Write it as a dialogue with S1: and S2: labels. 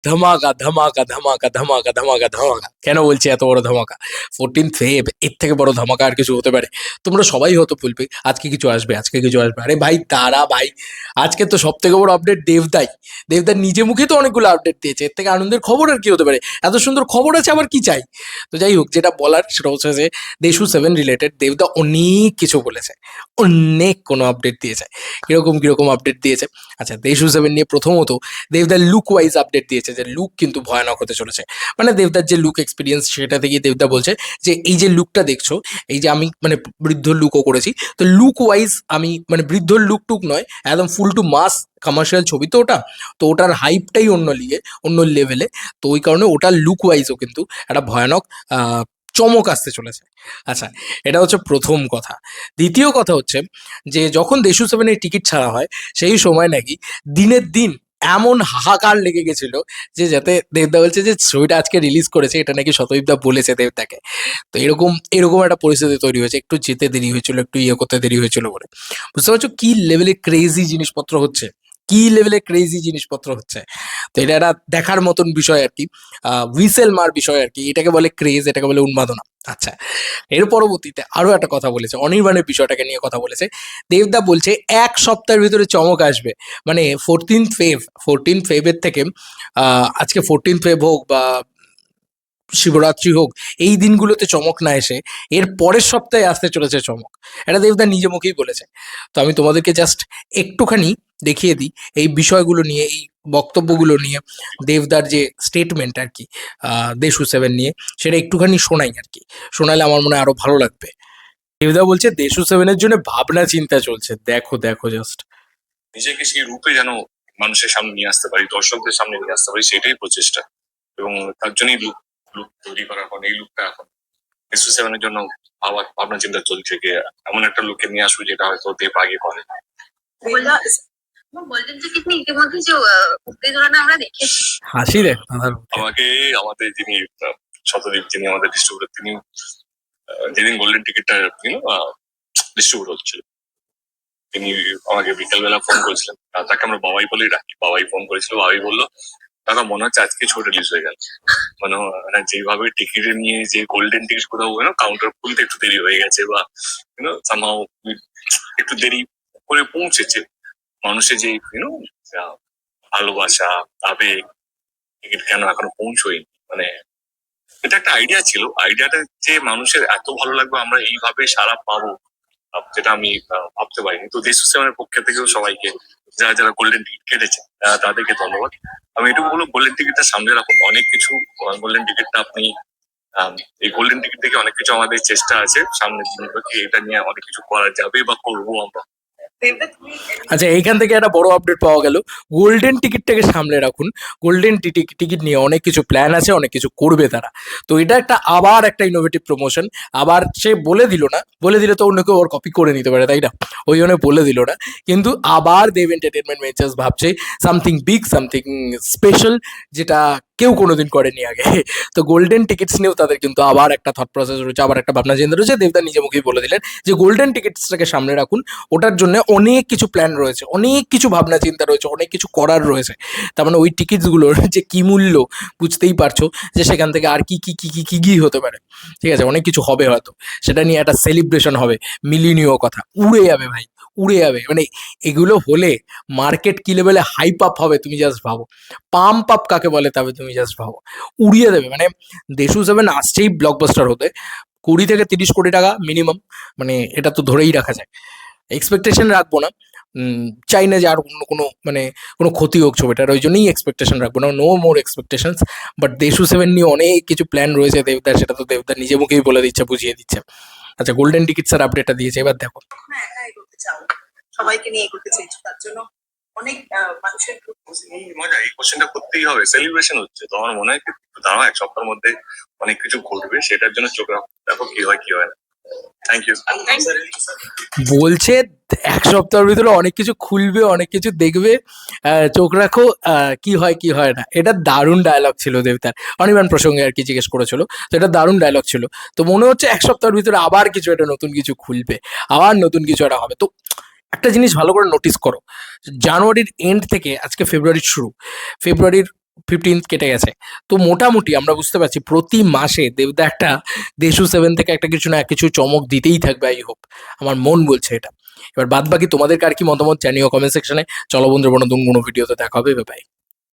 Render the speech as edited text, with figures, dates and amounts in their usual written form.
S1: ধামাকা ধামাকা ধামাকা ধামাকা ধামাকা ধামাকা। কেন বলছি এত বড় ধামাকা? 14th ফেব, এর থেকে বড় ধামাকা আর কিছু হতে পারে? তোমরা সবাই হয়তো বলবে আজকে কিছু আসবে, আজকে কিছু আসবে। আরে ভাই দাঁড়া ভাই, আজকে তো সব থেকে বড় আপডেট দেবদাই। দেবদার নিজে মুখে তো অনেকগুলো আপডেট দিয়েছে, এর থেকে আনন্দের খবর আর কি হতে পারে? এত সুন্দর খবর আছে, আবার কি চাই? তো যাই হোক, যেটা বলার সেটা হচ্ছে যে দেশু 7 রিলেটেড দেবদা অনেক কিছু বলেছে, অনেক কোনো আপডেট দিয়েছে। কিরকম কিরকম আপডেট দিয়েছে? আচ্ছা, দেশু 7 নিয়ে প্রথমত দেবদার লুক ওয়াইজ আপডেট দিয়েছে যে লুক কিন্তু ভয়ানক হতে চলেছে। মানে দেবদার যে লুক এক্সপিরিয়েন্স সেটা থেকে দেবদা বলছে যে এই যে লুকটা দেখছো, এই যে আমি মানে বৃদ্ধর লুকও করেছি, তো লুক ওয়াইজ আমি মানে বৃদ্ধর লুক টুক নয়, একদম ফুল টু মাস কমার্শিয়াল ছবি তো ওটা, তো ওটার হাইপটাই অন্য লিগে, অন্য লেভেলে। তো ওই কারণে ওটার লুক ওয়াইজও কিন্তু একটা ভয়ানক চমক আসতে চলেছে। আচ্ছা, এটা হচ্ছে প্রথম কথা। দ্বিতীয় কথা হচ্ছে যে যখন দেশু 7-এর টিকিট ছাড়া হয় সেই সময় নাকি দিনের দিন এমন হাহাকার লেগে গেছিল যে যাতে দেবদা বলছে যে ছবিটা আজকে রিলিজ করেছে, এটা নাকি শতদীপদা বলেছে দেবদাকে। তো এরকম এরকম একটা পরিস্থিতি তৈরি হয়েছে, একটু যেতে দেরি হয়েছিল, একটু ইয়ে করতে দেরি হয়েছিল বলে। বুঝতে পারছো কি লেভেলে ক্রেজি জিনিসপত্র হচ্ছে, কি লেভেলে ক্রেজি জিনিসপত্র হচ্ছে। তো এটা একটা দেখার মতন বিষয় আর কি, হুইসেল মার বিষয় আর কি। এটাকে বলে ক্রেজ, এটাকে বলে উন্মাদনা। আচ্ছা, এর পরবর্তীতে আরো একটা কথা বলেছে, অনির্বাণের বিষয়টাকে নিয়ে কথা বলেছে। দেবদা বলছে 1 সপ্তাহের ভিতরে চমক আসবে। মানে 14th ফেবের থেকে আজকে 14th ফেব হোক বা শিবরাত্রি হোক, এই দিনগুলোতে চমক না এসে এর পরের সপ্তাহে আসতে চলেছে চমক। এটা দেবদা নিজে মুখেই বলেছে। তো আমি তোমাদেরকে জাস্ট একটুখানি দেখিয়ে দিই এই বিষয়গুলো নিয়ে, এই বক্তব্যগুলো নিয়ে, দেবদার যে স্টেটমেন্ট আর কি দেশু 7 নিয়ে, সেটা একটুখানি শোনাই আর কি। শোনালে আমার মনে হয় আরো ভালো লাগবে। দেবদা বলছে দেশু 7-এর জন্য ভাবনা চিন্তা চলছে, দেখো দেখো জাস্ট।
S2: নিজেকে সেই রূপে যেন মানুষের সামনে নিয়ে আসতে পারি, দর্শকদের সামনে নিয়ে আসতে পারি, সেটাই প্রচেষ্টা। এবং তার জন্যই লুক লুক তৈরি করা, এখন এই লুকটা এখন এস7-এর জন্য আবার ভাবনা চিন্তা চলছে যে এমন একটা লুকে নিয়ে আসবো যেটা হয়তো দেব আগে করে।
S3: গোল্ডেন টিকিট নিয়ে ইতিমধ্যে যে উত্তেজনা আমরা দেখেছি,
S1: হাসি দেখ দাদার মুখে।
S2: আমাকে আমাদের যিনি শতদীপ, যিনি আমাদের ডিস্ট্রিবিউটর, তিনি যেদিন গোল্ডেন টিকিটটা ডিস্ট্রিবিউট হচ্ছিল, তিনি আমাকে বিকালবেলা ফোন করেছিলেন। তাকে আমরা বাবাই বলেই রাখি। বাবাই ফোন করেছিল, বাবাই বললো দাদা মনে হচ্ছে আজকে ছোট রিলিজ হয়ে গেল। মানে যেভাবে টিকিট নিয়ে যে গোল্ডেন টিকিট কোথাও কাউন্টার খুলতে একটু দেরি হয়ে গেছে, বা সামহাও একটু দেরি করে পৌঁছেছে, মানুষের যে ভালোবাসা, আবেগ, টিকিট কেন এখনো পৌঁছয়নি। মানে এটা একটা আইডিয়া ছিল, আইডিয়াটা যে মানুষের এত ভালো লাগবে, আমরা এইভাবে সারা পাবো, যেটা আমি ভাবতে পারিনি। তো দেশ সিস্টেমের পক্ষ থেকেও সবাইকে, যারা যারা গোল্ডেন টিকিট কেটেছে তাদেরকে ধন্যবাদ। আমি এটুকু বলবো, গোল্ডেন টিকিটটা সামনে রাখুন। অনেক কিছু গোল্ডেন টিকিটটা আপনি এই গোল্ডেন টিকিট থেকে অনেক কিছু আমাদের চেষ্টা আছে সামনের দিনগুলোতে, এটা নিয়ে অনেক কিছু করা যাবে বা করবো আমরা।
S1: আচ্ছা, এইখান থেকে একটা বড় আপডেট পাওয়া গেল, গোল্ডেন টিকিটটাকে সামলে রাখুন। গোল্ডেন টিকিট নিয়ে অনেক কিছু প্ল্যান আছে, অনেক কিছু করবে তারা। তো এটা একটা আবার একটা ইনোভেটিভ প্রমোশন। আবার সে বলে দিল না, বলে দিলে তো অন্য কেউ ওর কপি করে নিতে পারে, তাই না? ওই জন্য বলে দিল না, কিন্তু আবার দেব এন্টারটেনমেন্ট ভেঞ্চার্স ভাবছে সামথিং বিগ, সামথিং স্পেশাল, যেটা কেউ কোনোদিন করেনি আগে। তো গোল্ডেন টিকিটস নিয়েও তাদের কিন্তু আবার একটা থট প্রসেস রয়েছে, আবার একটা ভাবনা চিন্তা রয়েছে। দেবদা নিজে মুখেই বলে দিলেন যে গোল্ডেন টিকিটসটাকে সামনে রাখুন, ওটার জন্য অনেক কিছু প্ল্যান রয়েছে, অনেক কিছু ভাবনা চিন্তা রয়েছে, অনেক কিছু করার রয়েছে। তার মানে ওই টিকিটসগুলোর যে কি মূল্য বুঝতেই পারছো, যে সেখান থেকে আর কি কি কি কি কি কি হতে পারে। ঠিক আছে, অনেক কিছু হবে হয়তো, সেটা নিয়ে একটা সেলিব্রেশন হবে, মিলিনিয় কথা উড়ে যাবে ভাই, উড়ে যাবে। মানে এগুলো হলে মার্কেট কি লেভেলে হাইপ আপ হবে তুমি জাস্ট ভাবো, পাম্প আপ কাকে বলে তবে তুমি জাস্ট ভাবো, উড়িয়ে দেবে। মানে দেশু 7 আসছেই ব্লকবাস্টার হতে, 20 থেকে 30 কোটি টাকা মিনিমাম, মানে এটা তো ধরেই রাখা যায়। এক্সপেকটেশন রাখবো না, চাই না যে আর অন্য কোনো মানে কোনো ক্ষতি হোক ছবিটার, ওই জন্যই এক্সপেকটেশন রাখবো না, নো মোর এক্সপেকটেশনস। বাট দেশু 7 নিয়ে অনেক কিছু প্ল্যান রয়েছে দেবদার, সেটা তো দেবদার নিজে মুখেই বলে দিচ্ছে, বুঝিয়ে দিচ্ছে। আচ্ছা, গোল্ডেন টিকিটসের আপডেটটা দিয়েছে, এবার দেখো।
S3: একাই করতে চাও, সবাইকে নিয়ে করতে চাইছো, তার জন্য অনেক মানুষের
S2: মজা। এই কোশ্চেনটা করতেই হবে, সেলিব্রেশন হচ্ছে তো আমার মনে হয় দাঁড়াও 1 সপ্তাহের মধ্যে অনেক কিছু ঘটবে, সেটার জন্য চোখ রাখো, দেখো কি হয় কি হয় না। Thank you.
S1: বলছে 1 সপ্তাহের ভিতরে অনেক কিছু খুলবে, অনেক কিছু দেখবে, চোখ রাখো কি হয় কি হয় না। এটা দারুণ ডায়লগ ছিল দেবতার, অনির্বাণ প্রসঙ্গে আর কি জিজ্ঞেস করেছিল, তো এটা দারুণ ডায়লগ ছিল। তো মনে হচ্ছে 1 সপ্তাহের ভিতরে আবার কিছু একটা নতুন কিছু খুলবে, আবার নতুন কিছু একটা হবে। তো একটা জিনিস ভালো করে নোটিস করো, জানুয়ারির এন্ড থেকে আজকে ফেব্রুয়ারির শুরু, ফেব্রুয়ারির 15th কেটে গেছে। তো মোটামুটি আমরা বুঝতে পারছি প্রতি মাসে দেবদা একটা দেশু 7 থেকে একটা কিছু না কিছু চমক দিতেই থাকবে আই হোপ। আমার মন বলছে এটা। এবার বাদবাকি তোমাদের কার কি মতামত জানিও কমেন্ট সেকশনে। চলো বন্ধুরা, নতুন কোনো ভিডিওতে দেখা হবে। Bye bye.